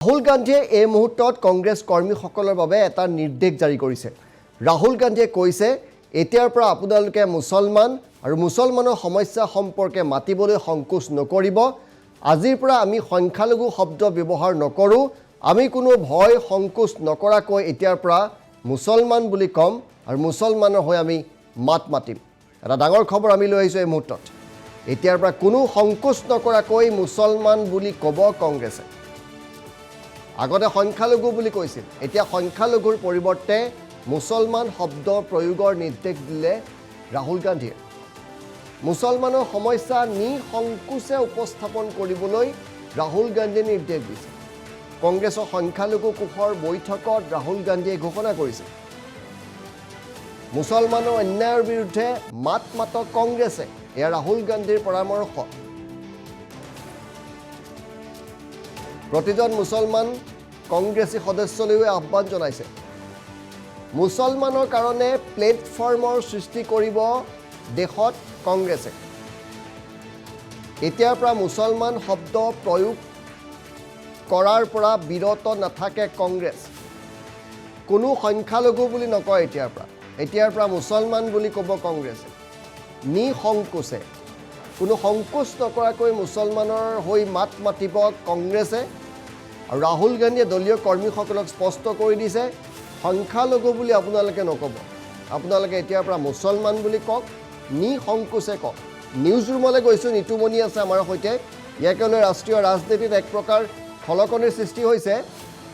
ৰাহুল গান্ধীয়ে এই মুহূৰ্তত কংগ্ৰেছ কৰ্মীসকলৰ বাবে এটা নিৰ্দেশ জাৰি কৰিছে। ৰাহুল গান্ধীয়ে কৈছে এতিয়াৰ পৰা আপোনালোকে মুছলমান আৰু মুছলমানৰ সমস্যা সম্পৰ্কে মাতিবলৈ সংকোচ নকৰিব। আজিৰ পৰা আমি সংখ্যালঘু শব্দ ব্যৱহাৰ নকৰোঁ। আমি কোনো ভয় সংকোচ নকৰাকৈ এতিয়াৰ পৰা মুছলমান বুলি ক'ম আৰু মুছলমানৰ হৈ আমি মাত মাতিম। এটা ডাঙৰ খবৰ আমি লৈ আহিছোঁ এই মুহূৰ্তত। এতিয়াৰ পৰা কোনো সংকোচ নকৰাকৈ মুছলমান বুলি ক'ব কংগ্ৰেছে। আগতে সংখ্যালঘু বুলি কৈছিল, এতিয়া সংখ্যালঘুৰ পৰিৱৰ্তে মুছলমান শব্দ প্ৰয়োগৰ নিৰ্দেশ দিলে ৰাহুল গান্ধীয়ে। মুছলমানৰ সমস্যা নিসংকোচে উপস্থাপন কৰিবলৈ ৰাহুল গান্ধীয়ে নিৰ্দেশ দিছে। কংগ্ৰেছৰ সংখ্যালঘু কোষৰ বৈঠকত ৰাহুল গান্ধীয়ে ঘোষণা কৰিছে, মুছলমানৰ অন্যায়ৰ বিৰুদ্ধে মাত মাতক কংগ্ৰেছে। এয়া ৰাহুল গান্ধীৰ পৰামৰ্শ। প্ৰতিজন মুছলমান কংগ্ৰেছী সদস্যলৈও আহ্বান জনাইছে। মুছলমানৰ কাৰণে প্লেটফৰ্মৰ সৃষ্টি কৰিব দেশত কংগ্ৰেছে। এতিয়াৰ পৰা মুছলমান শব্দ প্ৰয়োগ কৰাৰ পৰা বিৰত নাথাকে কংগ্ৰেছ। কোনো সংখ্যালঘু বুলি নকয় এতিয়াৰ পৰা মুছলমান বুলি ক'ব কংগ্ৰেছে। নিসংকোচে, কোনো সংকোচ নকৰাকৈ মুছলমানৰ হৈ মাত মাতিব কংগ্ৰেছে। আৰু ৰাহুল গান্ধীয়ে দলীয় কৰ্মীসকলক স্পষ্ট কৰি দিছে, সংখ্যালঘু বুলি আপোনালোকে নক'ব, আপোনালোকে এতিয়াৰ পৰা মুছলমান বুলি কওক, নিসংকোচে কওক। নিউজ ৰুমলৈ গৈছোঁ, নিতুমণি আছে আমাৰ সৈতে। ইয়াকে লৈ ৰাষ্ট্ৰীয় ৰাজনীতিত এক প্ৰকাৰ খলকনিৰ সৃষ্টি হৈছে।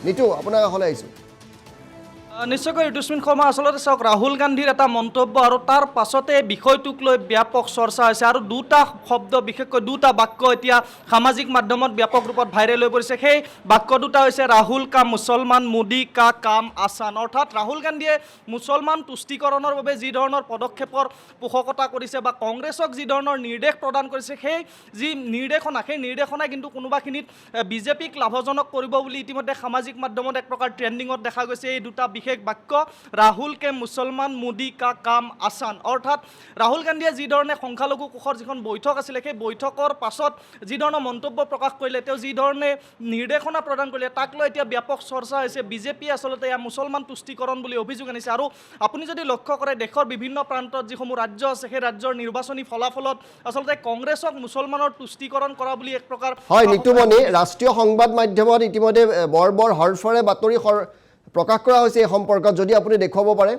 নিতু, আপোনাৰ কাষলৈ আহিছোঁ। নিশ্চয়কৈ ঋতুস্মিন শৰ্মা, আচলতে চাওক, ৰাহুল গান্ধীৰ এটা মন্তব্য আৰু তাৰ পাছতে বিষয়টোক লৈ ব্যাপক চৰ্চা হৈছে আৰু দুটা শব্দ, বিশেষকৈ দুটা বাক্য এতিয়া সামাজিক মাধ্যমত ব্যাপক ৰূপত ভাইৰেল হৈ পৰিছে। সেই বাক্য দুটা হৈছে ৰাহুল কা মুছলমান, মোদী কা কাম আসান। অৰ্থাৎ ৰাহুল গান্ধীয়ে মুছলমান তুষ্টিকৰণৰ বাবে যি ধৰণৰ পদক্ষেপৰ পোষকতা কৰিছে বা কংগ্ৰেছক যি ধৰণৰ নিৰ্দেশ প্ৰদান কৰিছে, সেই যি নিৰ্দেশনাই কিন্তু কোনোবাখিনিত বিজেপিক লাভজনক কৰিব বুলি ইতিমধ্যে সামাজিক মাধ্যমত এক প্ৰকাৰ ট্ৰেণ্ডিঙত দেখা গৈছে। এই দুটা বিশেষ বাক্য, ৰাহুল কে মুছলমান, মোদী কা কাম আসান। অৰ্থাৎ ৰাহুল গান্ধীয়ে যি ধৰণে সংখ্যালঘু কোষৰ যিখন বৈঠক আছিলে, সেই বৈঠকৰ পাছত যি ধৰণৰ মন্তব্য প্ৰকাশ কৰিলে, তেওঁ যি ধৰণে নিৰ্দেশনা প্ৰদান কৰিলে, তাক লৈ এতিয়া ব্যাপক চৰ্চা হৈছে। বিজেপিয়ে আচলতে এয়া মুছলমান তুষ্টিকৰণ বুলি অভিযোগ আনিছে। আৰু আপুনি যদি লক্ষ্য কৰে, দেশৰ বিভিন্ন প্ৰান্তত যিসমূহ ৰাজ্য আছে, সেই ৰাজ্যৰ নিৰ্বাচনী ফলাফলত আচলতে কংগ্ৰেছক মুছলমানৰ তুষ্টিকৰণ কৰা বুলি এক প্ৰকাৰ হয়। নিতুমণি, ৰাষ্ট্ৰীয় সংবাদ মাধ্যমত ইতিমধ্যে বৰ হৰফৰে বাতৰি প্ৰকাশ কৰা হৈছে এই সম্পৰ্কত, যদি আপুনি দেখুৱাব পাৰে।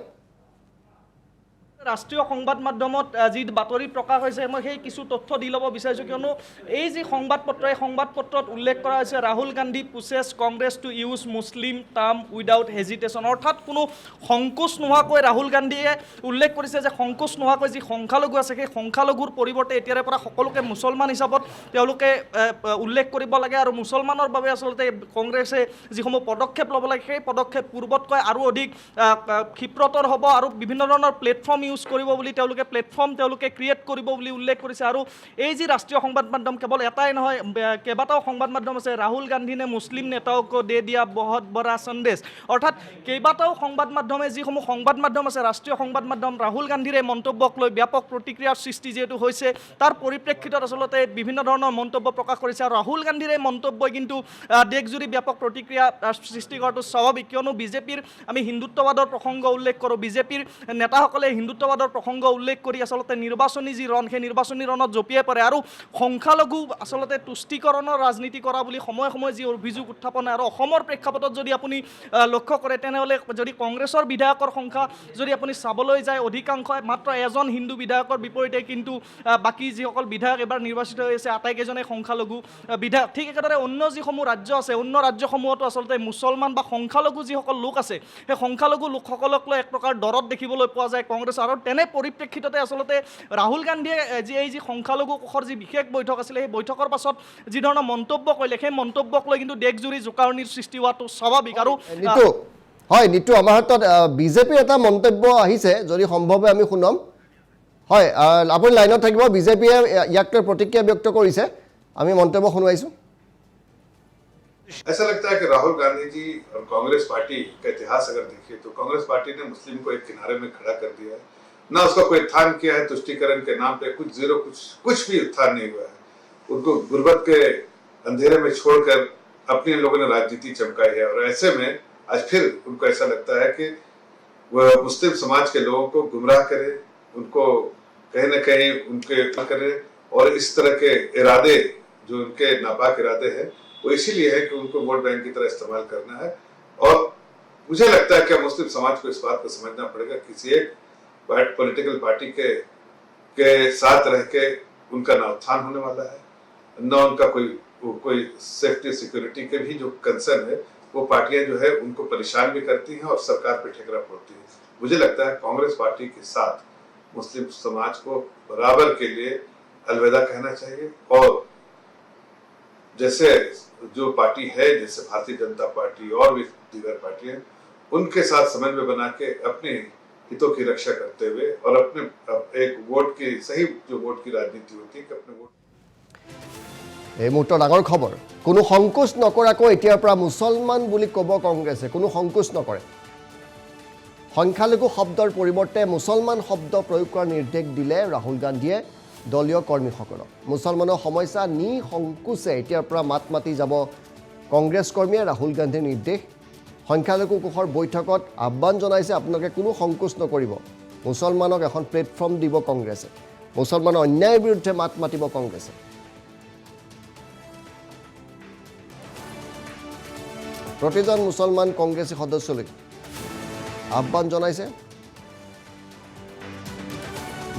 ৰাষ্ট্ৰীয় সংবাদ মাধ্যমত যি বাতৰি প্ৰকাশ হৈছে, মই সেই কিছু তথ্য দি ল'ব বিচাৰিছোঁ, কিয়নো এই যি সংবাদপত্ৰ, এই সংবাদপত্ৰত উল্লেখ কৰা হৈছে Rahul Gandhi pushes Congress to use Muslim term without hesitation. অৰ্থাৎ কোনো সংকোচ নোহোৱাকৈ ৰাহুল গান্ধীয়ে উল্লেখ কৰিছে যে সংকোচ নোহোৱাকৈ যি সংখ্যালঘু আছে, সেই সংখ্যালঘুৰ পৰিৱৰ্তে এতিয়াৰে পৰা সকলোকে মুছলমান হিচাপত তেওঁলোকে উল্লেখ কৰিব লাগে। আৰু মুছলমানৰ বাবে আচলতে কংগ্ৰেছে যিসমূহ পদক্ষেপ ল'ব লাগে, সেই পদক্ষেপ পূৰ্বতকৈ আৰু অধিক ক্ষিপ্ৰতৰ হ'ব আৰু বিভিন্ন ধৰণৰ প্লেটফৰ্ম ইউজ কৰিব বুলি তেওঁলোকে ক্ৰিয়েট কৰিব বুলি উল্লেখ কৰিছে। আৰু এই যি ৰাষ্ট্ৰীয় সংবাদ মাধ্যম, কেৱল এটাই নহয়, কেইবাটাও সংবাদ মাধ্যম আছে। ৰাহুল গান্ধী নে মুছলিম নেতাওক দে দিয়া বহুত বড়া সন্দেশ। অৰ্থাৎ কেইবাটাও সংবাদ মাধ্যমে, যিসমূহ সংবাদ মাধ্যম আছে ৰাষ্ট্ৰীয় সংবাদ মাধ্যম, ৰাহুল গান্ধীৰ এই মন্তব্যক লৈ ব্যাপক প্ৰতিক্ৰিয়াৰ সৃষ্টি যিহেতু হৈছে, তাৰ পৰিপ্ৰেক্ষিতত আচলতে বিভিন্ন ধৰণৰ মন্তব্য প্ৰকাশ কৰিছে। আৰু ৰাহুল গান্ধীৰ এই মন্তব্যই কিন্তু দেশজুৰি ব্যাপক প্ৰতিক্ৰিয়া সৃষ্টি কৰাটো স্বাভাৱিক, কিয়নো বিজেপিৰ আমি হিন্দুত্ববাদৰ প্ৰসংগ উল্লেখ কৰোঁ। বিজেপিৰ নেতাসকলে হিন্দুত্ববাদৰ প্ৰসংগ উল্লেখ কৰি আচলতে নিৰ্বাচনী যি ৰণ, সেই নিৰ্বাচনী ৰণত জঁপিয়াই পৰে আৰু সংখ্যালঘু আচলতে তুষ্টিকৰণৰ ৰাজনীতি কৰা বুলি সময়ে সময়ে যি অভিযোগ উত্থাপন হয়। আৰু অসমৰ প্ৰেক্ষাপটত যদি আপুনি লক্ষ্য কৰে, তেনেহ'লে যদি কংগ্ৰেছৰ বিধায়কৰ সংখ্যা যদি আপুনি চাবলৈ যায়, অধিকাংশ মাত্ৰ এজন হিন্দু বিধায়কৰ বিপৰীতে কিন্তু বাকী যিসকল বিধায়ক এইবাৰ নিৰ্বাচিত হৈছে, আটাইকেইজনে সংখ্যালঘু বিধায়ক। ঠিক একেদৰে অন্য যিসমূহ ৰাজ্য আছে, অন্য ৰাজ্যসমূহতো আচলতে মুছলমান বা সংখ্যালঘু যিসকল লোক আছে, সেই সংখ্যালঘু লোকসকলক লৈ এক প্ৰকাৰ দৰত দেখিবলৈ পোৱা যায় কংগ্ৰেছ। আৰু তেনে পৰিপ্ৰেক্ষিততে আচলতে ৰাহুল গান্ধীয়ে এই যি সংখ্যালঘু কোষৰ যি বিশেষ বৈঠক আছিলে, সেই বৈঠকৰ পাছত যি ধৰণৰ মন্তব্য কৰিলে, সেই মন্তব্যক লৈ কিন্তু দেশজুৰি জোকাৰণিৰ সৃষ্টি হোৱাটো স্বাভাৱিক। আৰু নিতু, আমাৰ হাতত বিজেপিৰ এটা মন্তব্য আহিছে, যদি সম্ভৱ হয় আমি শুনাম। হয়, আপুনি লাইনত থাকিব। বিজেপিয়ে ইয়াক লৈ প্ৰতিক্ৰিয়া ব্যক্ত কৰিছে, আমি মন্তব্য শুনাইছোঁ। ऐसा लगता है कि राहुल गांधी जी और कांग्रेस पार्टी का इतिहास अगर देखिए तो कांग्रेस पार्टी ने मुस्लिम को एक किनारे में खड़ा कर दिया है। ना उसका कोई उत्थान किया है, तुष्टीकरण के नाम पे कुछ जीरो कुछ भी उत्थान नहीं हुआ है। उनको गुर्बत के अंधेरे में छोड़कर अपने लोगों ने राजनीति चमकाई है और ऐसे में आज फिर उनको ऐसा लगता है कि वह मुस्लिम समाज के लोगों को गुमराह करे, उनको कहीं न कहीं उनके करे और इस तरह के इरादे जो उनके नापाक इरादे हैं वो इसीलिए है कि उनको वोट बैंक की तरह इस्तेमाल करना है। और मुझे लगता है कि मुस्लिम समाज को इस बात को समझना पड़ेगा किसी एक पॉलिटिकल पार्टी के साथ रह के उनका ना उत्थान होने वाला है, न उनका कोई सेफ्टी सिक्योरिटी के भी जो कंसर्न है वो पार्टियां जो है उनको परेशान भी करती हैं और सरकार पे ठेकरा फोड़ती है। मुझे लगता है कांग्रेस पार्टी के साथ मुस्लिम समाज को बराबर के लिए अलविदा कहना चाहिए और जैसे जो पार्टी है जैसे भारतीय जनता पार्टी और भी दीगर पार्टियां उनके साथ समन्वय बना के अपने हितों की रक्षा करते हुए और अपने एक वोट की सही जो वोट की राजनीति होती है कि अपने वोट এই মুহূৰ্তৰ ডাঙৰ খবৰ কোনো সংকোচ নকৰাকৈ এতিয়াৰ পৰা মুছলমান বুলি ক'ব কংগ্ৰেছে কোনো সংকোচ নকৰে সংখ্যালঘু শব্দৰ পৰিৱৰ্তে মুছলমান শব্দ প্ৰয়োগ কৰাৰ নিৰ্দেশ দিলে ৰাহুল গান্ধীয়ে দলীয় কৰ্মীসকলক মুছলমানৰ সমস্যা নিসংকোচে এতিয়াৰ পৰা মাত মাতি যাব কংগ্ৰেছ কৰ্মীয়ে ৰাহুল গান্ধীৰ নিৰ্দেশ সংখ্যালঘু কোষৰ বৈঠকত আহ্বান জনাইছে আপোনালোকে কোনো সংকোচ নকৰিব মুছলমানক এখন প্লেটফৰ্ম দিব কংগ্ৰেছে মুছলমানৰ অন্যায়ৰ বিৰুদ্ধে মাত মাতিব কংগ্ৰেছে প্ৰতিজন মুছলমান কংগ্ৰেছী সদস্যলৈ আহ্বান জনাইছে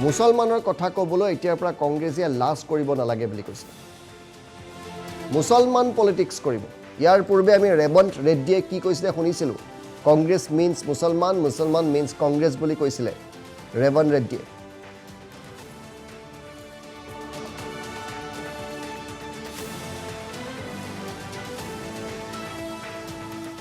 মুছলমানৰ কথা ক'বলৈ এতিয়াৰ পৰা কংগ্ৰেছীয়ে লাজ কৰিব নালাগে বুলি কৈছে মুছলমান পলিটিক্স কৰিব ইয়াৰ পূৰ্বে আমি ৰেৱন্ত ৰেড্ডিয়ে কি কৈছিলে শুনিছিলোঁ কংগ্ৰেছ মিন্স মুছলমান মুছলমান মিন্স কংগ্ৰেছ বুলি কৈছিলে ৰেৱন্ত ৰেড্ডিয়ে